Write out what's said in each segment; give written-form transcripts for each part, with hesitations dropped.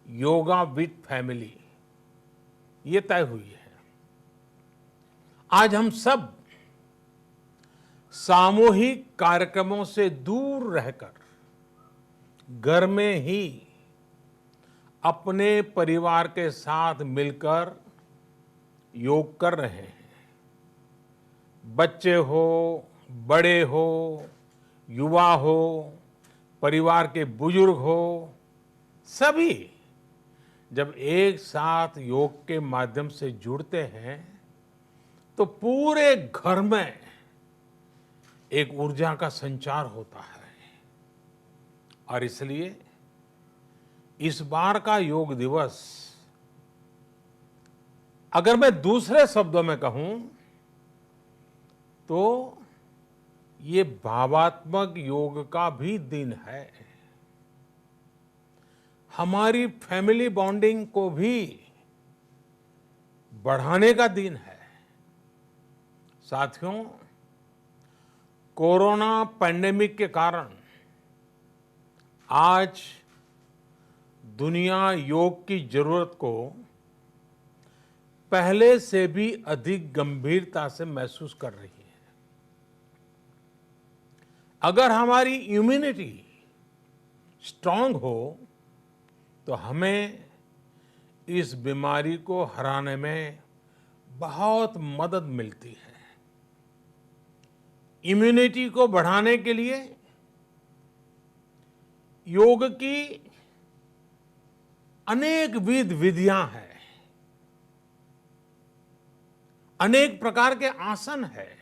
Yoga with family ये तय हुई है। आज हम सब सामूहिक कार्यक्रमों से दूर रहकर घर में ही अपने परिवार के साथ मिलकर योग कर रहे हैं। बच्चे हो, बड़े हो, युवा हो, परिवार के बुजुर्ग हो, सभी जब एक साथ योग के माध्यम से जुड़ते हैं तो पूरे घर में एक ऊर्जा का संचार होता है। और इसलिए इस बार का योग दिवस, अगर मैं दूसरे शब्दों में कहूं तो ये भावात्मक योग का भी दिन है। हमारी फैमिली बॉन्डिंग को भी बढ़ाने का दिन है। साथियों, कोरोना पैंडेमिक के कारण आज दुनिया योग की जरूरत को पहले से भी अधिक गंभीरता से महसूस कर रही है। अगर हमारी इम्यूनिटी स्ट्रांग हो तो हमें इस बीमारी को हराने में बहुत मदद मिलती है। इम्यूनिटी को बढ़ाने के लिए योग की अनेक विधियां हैं, अनेक प्रकार के आसन हैं।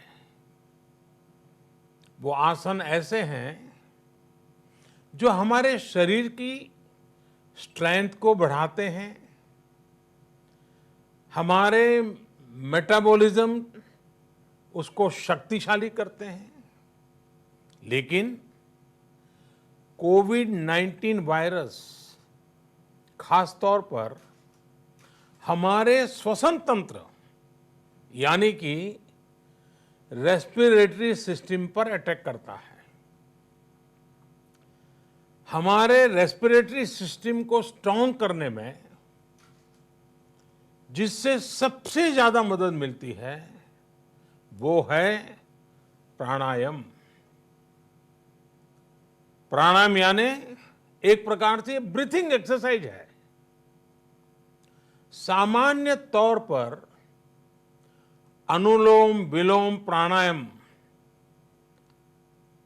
वो आसन ऐसे हैं जो हमारे शरीर की स्ट्रेंथ को बढ़ाते हैं, हमारे मेटाबॉलिज्म उसको शक्तिशाली करते हैं। लेकिन कोविड-19 वायरस खास तौर पर हमारे श्वसन तंत्र यानी कि रेस्पिरेटरी सिस्टम पर अटैक करता है। हमारे रेस्पिरेटरी सिस्टम को स्ट्रांग करने में जिससे सबसे ज्यादा मदद मिलती है वो है प्राणायाम। प्राणायाम यानी एक प्रकार से ब्रीथिंग एक्सरसाइज है। सामान्य तौर पर अनुलोम विलोम प्राणायाम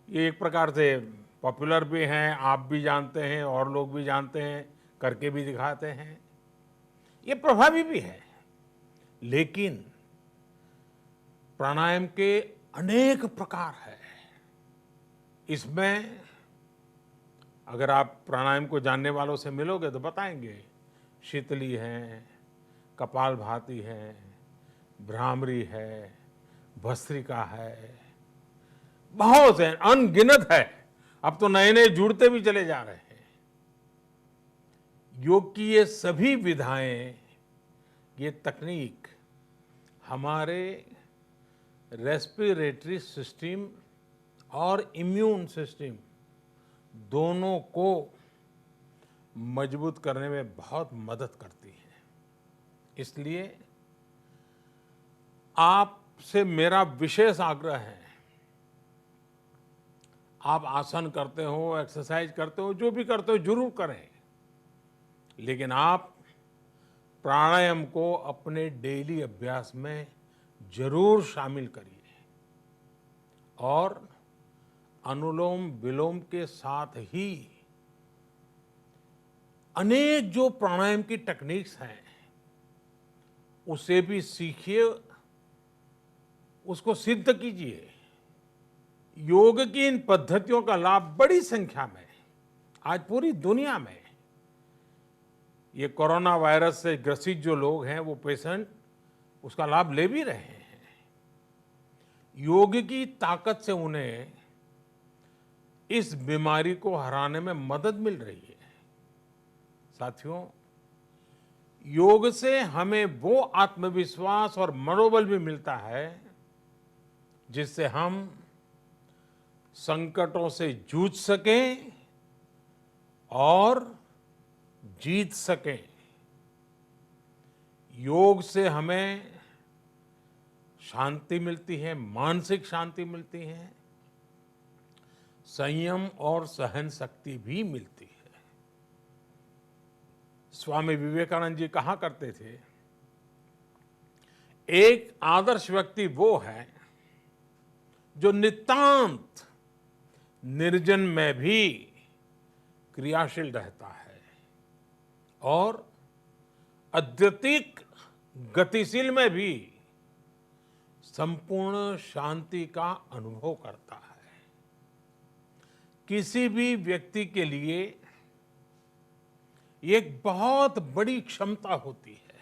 ये एक प्रकार से पॉपुलर भी हैं, आप भी जानते हैं और लोग भी जानते हैं, करके भी दिखाते हैं। ये प्रभावी भी है। लेकिन प्राणायाम के अनेक प्रकार हैं। इसमें अगर आप प्राणायाम को जानने वालों से मिलोगे तो बताएंगे शीतली है, कपालभाति है, भ्रामरी है, भस्त्रिका है, बहुत है, अनगिनत है। अब तो नए नए जुड़ते भी चले जा रहे हैं। योग की ये सभी विधाएं, ये तकनीक हमारे रेस्पिरेटरी सिस्टम और इम्यून सिस्टम दोनों को मजबूत करने में बहुत मदद करती है। इसलिए आपसे मेरा विशेष आग्रह है, आप आसन करते हो, एक्सरसाइज करते हो, जो भी करते हो जरूर करें, लेकिन आप प्राणायाम को अपने डेली अभ्यास में जरूर शामिल करिए। और अनुलोम विलोम के साथ ही अनेक जो प्राणायाम की टेक्निक्स हैं उसे भी सीखिए, उसको सिद्ध कीजिए। योग की इन पद्धतियों का लाभ बड़ी संख्या में आज पूरी दुनिया में ये कोरोना वायरस से ग्रसित जो लोग हैं, वो पेशेंट उसका लाभ ले भी रहे हैं। योग की ताकत से उन्हें इस बीमारी को हराने में मदद मिल रही है। साथियों, योग से हमें वो आत्मविश्वास और मनोबल भी मिलता है जिससे हम संकटों से जूझ सकें और जीत सकें। योग से हमें शांति मिलती है, मानसिक शांति मिलती है, संयम और सहन शक्ति भी मिलती है। स्वामी विवेकानंद जी कहा करते थे, एक आदर्श व्यक्ति वो है जो नितांत निर्जन में भी क्रियाशील रहता है और अत्यधिक गतिशील में भी संपूर्ण शांति का अनुभव करता है। किसी भी व्यक्ति के लिए एक बहुत बड़ी क्षमता होती है,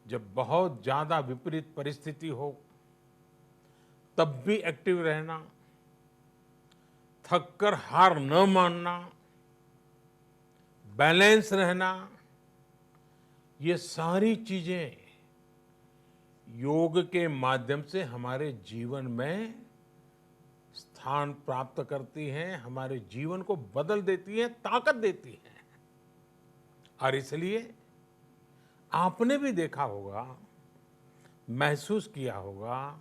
जब बहुत ज्यादा विपरीत परिस्थिति हो तब भी एक्टिव रहना, थककर हार न मानना, बैलेंस रहना, ये सारी चीजें योग के माध्यम से हमारे जीवन में स्थान प्राप्त करती हैं, हमारे जीवन को बदल देती हैं, ताकत देती हैं। और इसलिए आपने भी देखा होगा, महसूस किया होगा,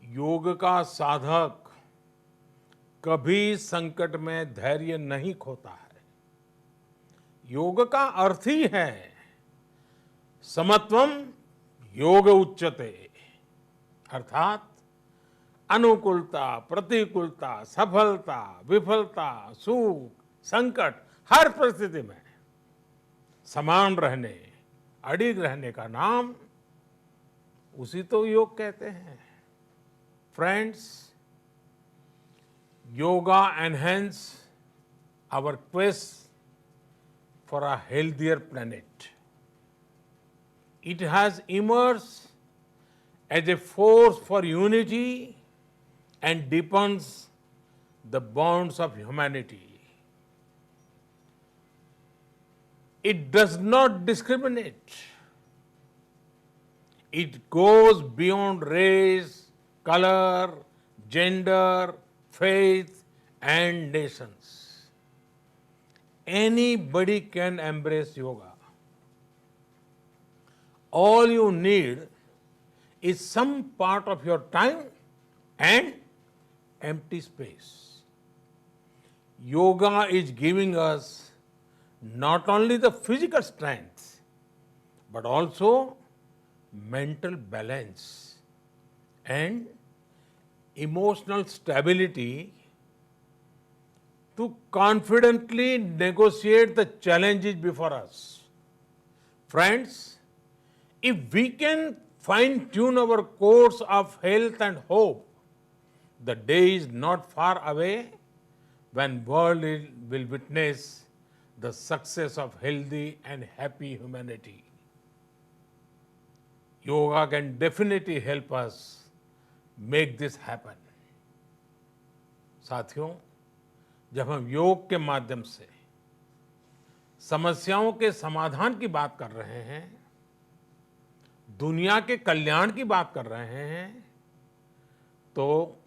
योग का साधक कभी संकट में धैर्य नहीं खोता है। योग का अर्थ ही है समत्वम योग उच्यते, अर्थात अनुकूलता, प्रतिकूलता, सफलता, विफलता, सुख, संकट, हर परिस्थिति में समान रहने, अडिग रहने का नाम उसी तो योग कहते हैं। Friends, yoga enhance our quest for a healthier planet. It has emerged as a force for unity and deepens the bonds of humanity. It does not discriminate. It goes beyond race, color, gender, faith, and nations. Anybody can embrace yoga. All you need is some part of your time and empty space. Yoga is giving us not only the physical strength, but also mental balance and emotional stability to confidently negotiate the challenges before us. Friends, if we can fine-tune our course of health and hope, the day is not far away when world will witness the success of healthy and happy humanity. Yoga can definitely help us make this happen. साथियों, जब हम योग के माध्यम से समस्याओं के समाधान की बात कर रहे हैं, दुनिया के कल्याण की बात कर रहे हैं, तो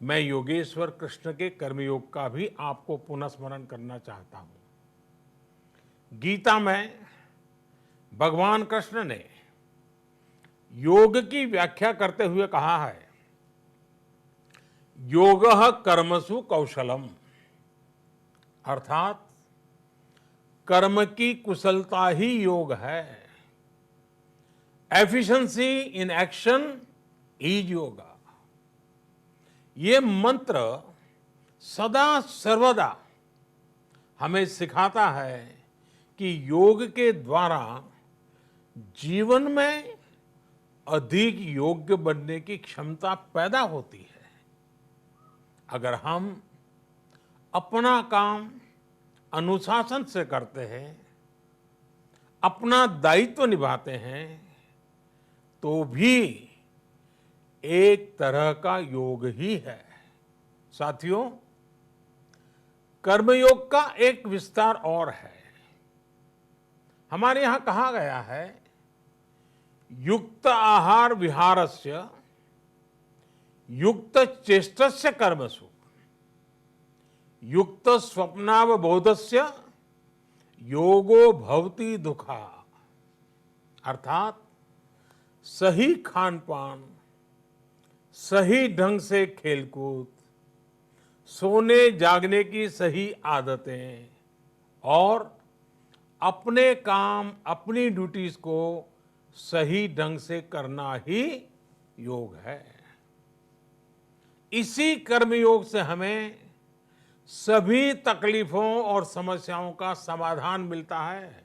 मैं योगेश्वर कृष्ण के कर्मयोग का भी आपको पुनः स्मरण करना चाहता हूं। गीता में भगवान कृष्ण ने योग की व्याख्या करते हुए कहा है, योगः कर्मसु कौशलम, अर्थात कर्म की कुशलता ही योग है। Efficiency in action is yoga. ये मंत्र सदा सर्वदा हमें सिखाता है कि योग के द्वारा जीवन में अधिक योग्य बनने की क्षमता पैदा होती है। अगर हम अपना काम अनुशासन से करते हैं, अपना दायित्व निभाते हैं, तो भी एक तरह का योग ही है। साथियों, कर्मयोग का एक विस्तार और है। हमारे यहां कहा गया है, युक्त आहार विहारस्य युक्त चेष्टस्य कर्मसु युक्त स्वप्नावबोधस्य योगो भवति दुखा। अर्थात सही खान पान, सही ढंग से खेलकूद, सोने जागने की सही आदतें और अपने काम, अपनी ड्यूटीज को सही ढंग से करना ही योग है। इसी कर्मयोग से हमें सभी तकलीफों और समस्याओं का समाधान मिलता है।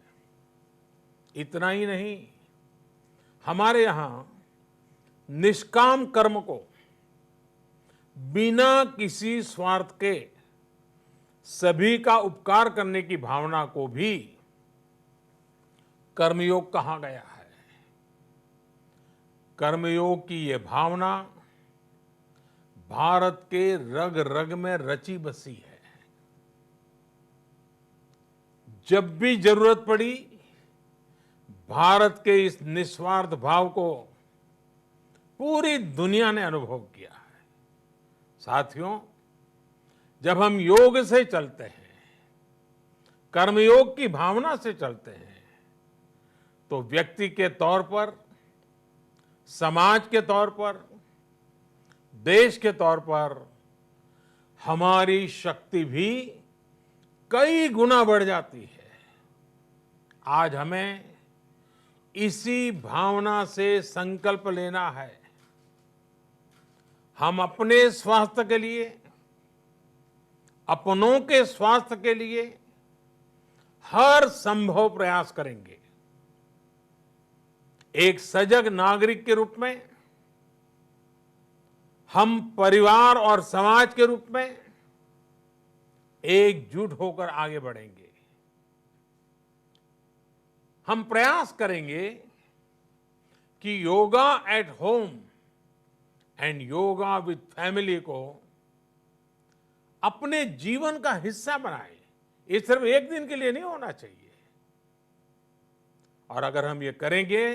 इतना ही नहीं, हमारे यहां निष्काम कर्म को बिना किसी स्वार्थ के सभी का उपकार करने की भावना को भी कर्मयोग कहा गया है। कर्मयोग की ये भावना भारत के रग रग में रची बसी है। जब भी जरूरत पड़ी, भारत के इस निस्वार्थ भाव को पूरी दुनिया ने अनुभव किया है। साथियों, जब हम योग से चलते हैं, कर्मयोग की भावना से चलते हैं, तो व्यक्ति के तौर पर, समाज के तौर पर, देश के तौर पर हमारी शक्ति भी कई गुना बढ़ जाती है। आज हमें इसी भावना से संकल्प लेना है। हम अपने स्वास्थ्य के लिए, अपनों के स्वास्थ्य के लिए हर संभव प्रयास करेंगे। एक सजग नागरिक के रूप में हम परिवार और समाज के रूप में एकजुट होकर आगे बढ़ेंगे। हम प्रयास करेंगे कि yoga at home and yoga with family को अपने जीवन का हिस्सा बनाएं। ये सिर्फ एक दिन के लिए नहीं होना चाहिए। और अगर हम ये करेंगे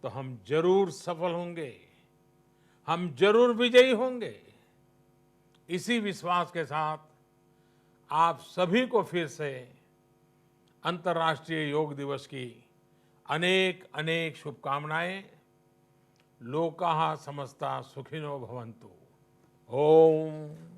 तो हम जरूर सफल होंगे, हम जरूर विजयी होंगे। इसी विश्वास के साथ आप सभी को फिर से अंतर्राष्ट्रीय योग दिवस की अनेक अनेक शुभकामनाएं। लोकाः समस्ता सुखिनो भवन्तु। ओम